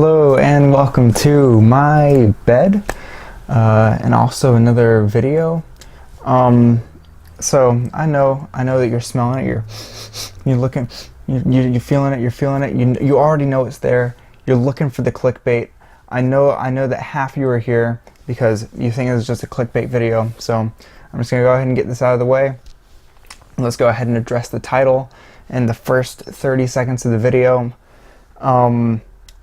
Hello and welcome to my bed and also another video. So I know that you're smelling it, you're looking, you're feeling it, you already know it's there. You're looking for the clickbait. I know that half of you are here because you think it's just a clickbait video. So I'm just gonna go ahead and get this out of the way. Let's go ahead and address the title in the first 30 seconds of the video.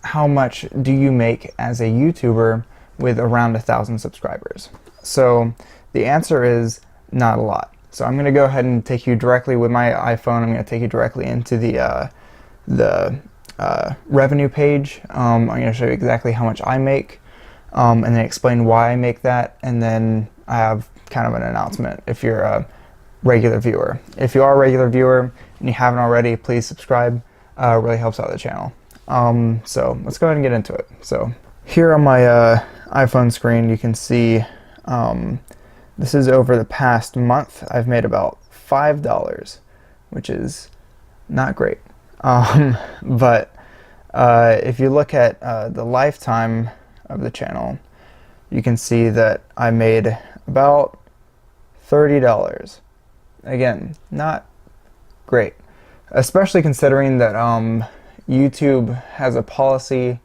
How much do you make as a YouTuber with around 1,000 subscribers? So the answer is not a lot. So I'm going to go ahead and take you directly with my iPhone. I'm going to take you directly into the revenue page. I'm going to show you exactly how much I make, and then explain why I make that. And then I have kind of an announcement if you're a regular viewer. If you are a regular viewer and you haven't already, please subscribe. It really helps out the channel. So let's go ahead and get into it. So here on my iPhone screen, you can see this is over the past month. I've made about $5, which is not great. But if you look at the lifetime of the channel, you can see that I made about $30. Again, not great, especially considering that YouTube has a policy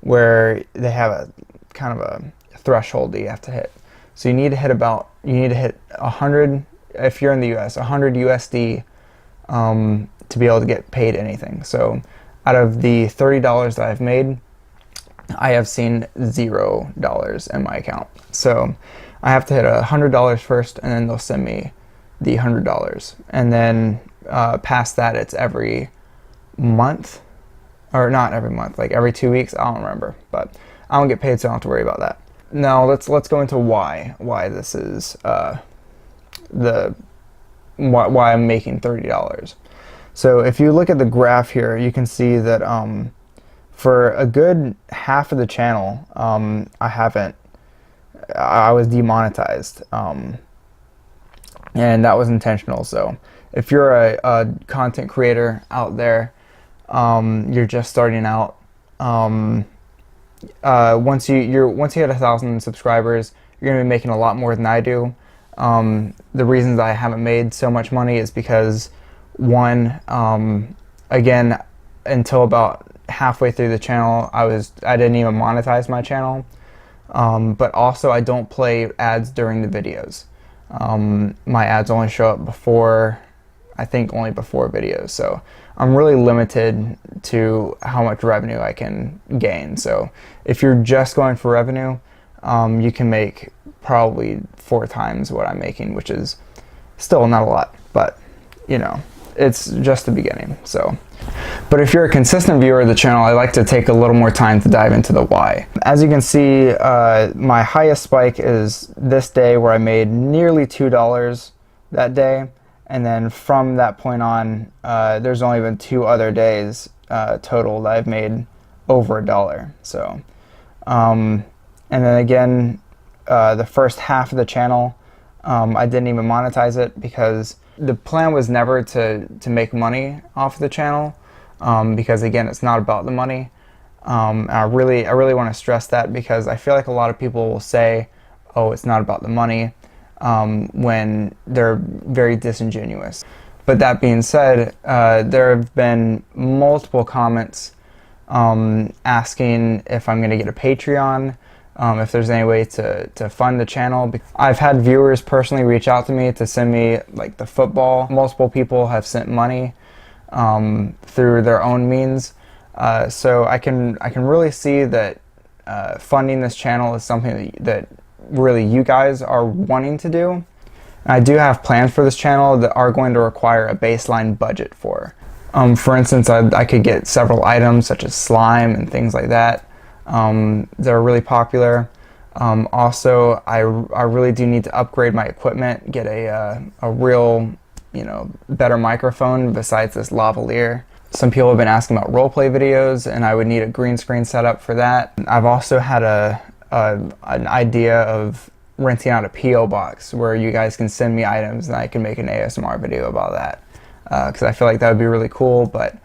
where they have a kind of a threshold that you have to hit. So you need to hit 100, if you're in the US, 100 USD to be able to get paid anything. So out of the $30 that I've made, I have seen $0 in my account. So I have to hit $100 first, and then they'll send me the $100. And then past that, it's every month, or not every month, like every 2 weeks. I don't remember, but I don't get paid, so I don't have to worry about that. Now let's go into why this is why I'm making $30. So if you look at the graph here, you can see that for a good half of the channel, I was demonetized, and that was intentional. So if you're a content creator out there, you're just starting out, once you hit 1,000 subscribers, you're gonna be making a lot more than I do. The reasons I haven't made so much money is because, one, again, until about halfway through the channel, I didn't even monetize my channel, but also I don't play ads during the videos. My ads only show up before, I think only before videos, so I'm really limited to how much revenue I can gain. So if you're just going for revenue, you can make probably 4 times what I'm making, which is still not a lot, but you know, it's just the beginning. So, but if you're a consistent viewer of the channel, I like to take a little more time to dive into the why. As you can see, my highest spike is this day where I made nearly $2 that day. And then from that point on, there's only been 2 other days total that I've made over $1. So, and then again, the first half of the channel, I didn't even monetize it because the plan was never to make money off of the channel, because again, it's not about the money. And I really want to stress that, because I feel like a lot of people will say, "Oh, it's not about the money," when they're very disingenuous. But that being said, there have been multiple comments asking if I'm going to get a Patreon, if there's any way to fund the channel. I've had viewers personally reach out to me to send me like the football. Multiple people have sent money through their own means. So I can really see that funding this channel is something that really you guys are wanting to do. And I do have plans for this channel that are going to require a baseline budget for. For instance, I could get several items such as slime and things like that that are really popular. Also, I really do need to upgrade my equipment, get a real, better microphone besides this lavalier. Some people have been asking about roleplay videos, and I would need a green screen setup for that. I've also had an idea of renting out a P.O. box where you guys can send me items and I can make an ASMR video about that, because I feel like that would be really cool. But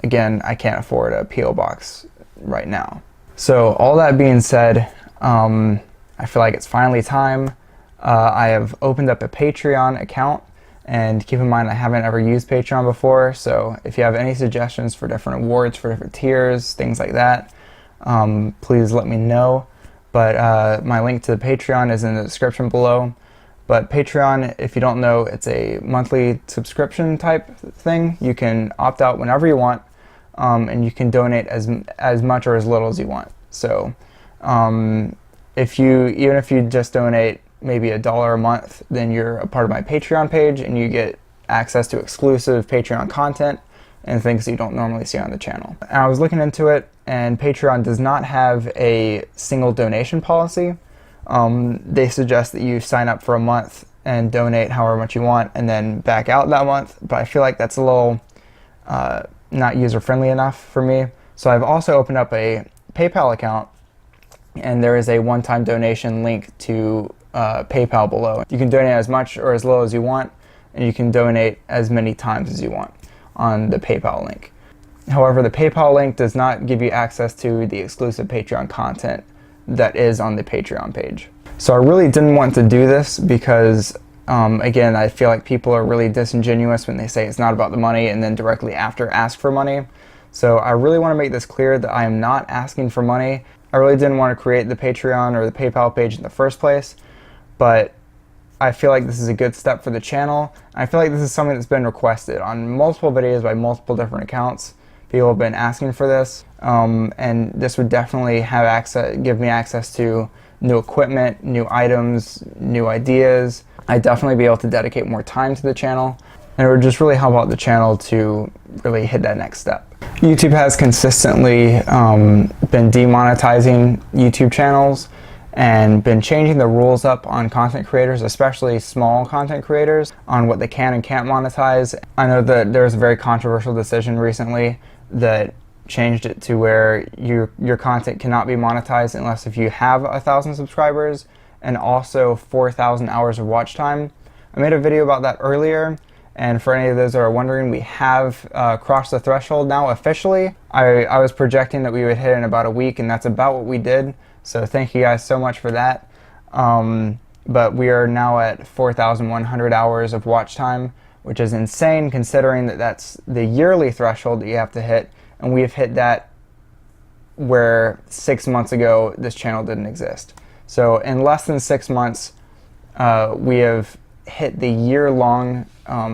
again, I can't afford a P.O. box right now. So all that being said, I feel like it's finally time. I have opened up a Patreon account, and keep in mind I haven't ever used Patreon before, so if you have any suggestions for different awards, for different tiers, things like that, please let me know. But my link to the Patreon is in the description below. But Patreon, if you don't know, it's a monthly subscription type thing. You can opt out whenever you want, and you can donate as much or as little as you want. So even if you just donate maybe $1 a month, then you're a part of my Patreon page and you get access to exclusive Patreon content and things that you don't normally see on the channel. And I was looking into it, and Patreon does not have a single donation policy. They suggest that you sign up for a month and donate however much you want and then back out that month, but I feel like that's a little not user-friendly enough for me. So I've also opened up a PayPal account, and there is a one-time donation link to PayPal below. You can donate as much or as little as you want, and you can donate as many times as you want on the PayPal link. However, the PayPal link does not give you access to the exclusive Patreon content that is on the Patreon page. So I really didn't want to do this because, again, I feel like people are really disingenuous when they say it's not about the money and then directly after ask for money. So I really want to make this clear that I am not asking for money. I really didn't want to create the Patreon or the PayPal page in the first place, but I feel like this is a good step for the channel. I feel like this is something that's been requested on multiple videos by multiple different accounts. People have been asking for this, and this would definitely give me access to new equipment, new items, new ideas. I'd definitely be able to dedicate more time to the channel, and it would just really help out the channel to really hit that next step. YouTube has consistently been demonetizing YouTube channels and been changing the rules up on content creators, especially small content creators, on what they can and can't monetize. I know that there was a very controversial decision recently that changed it to where your content cannot be monetized unless if you have 1,000 subscribers and also 4,000 hours of watch time. I made a video about that earlier, and for any of those that are wondering, we have crossed the threshold now officially. I was projecting that we would hit in about a week, and that's about what we did. So thank you guys so much for that. But we are now at 4,100 hours of watch time, which is insane considering that that's the yearly threshold that you have to hit. And we have hit that where 6 months ago this channel didn't exist. So in less than 6 months, we have hit the year-long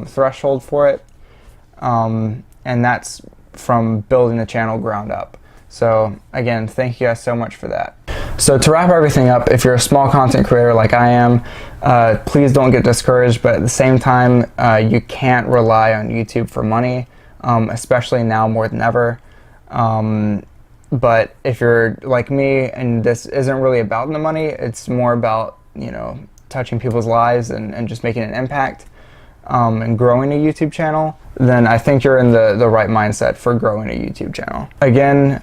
threshold for it. And that's from building the channel ground up. So again, thank you guys so much for that. So to wrap everything up, if you're a small content creator like I am, please don't get discouraged, but at the same time, you can't rely on YouTube for money, especially now more than ever. But if you're like me and this isn't really about the money, it's more about, touching people's lives and just making an impact and growing a YouTube channel, then I think you're in the right mindset for growing a YouTube channel. Again,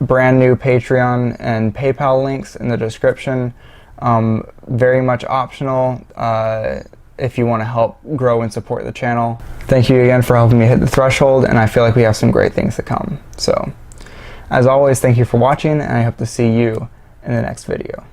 brand new Patreon and PayPal links in the description. Very much optional if you want to help grow and support the channel. Thank you again for helping me hit the threshold, and I feel like we have some great things to come. So, as always, thank you for watching, and I hope to see you in the next video.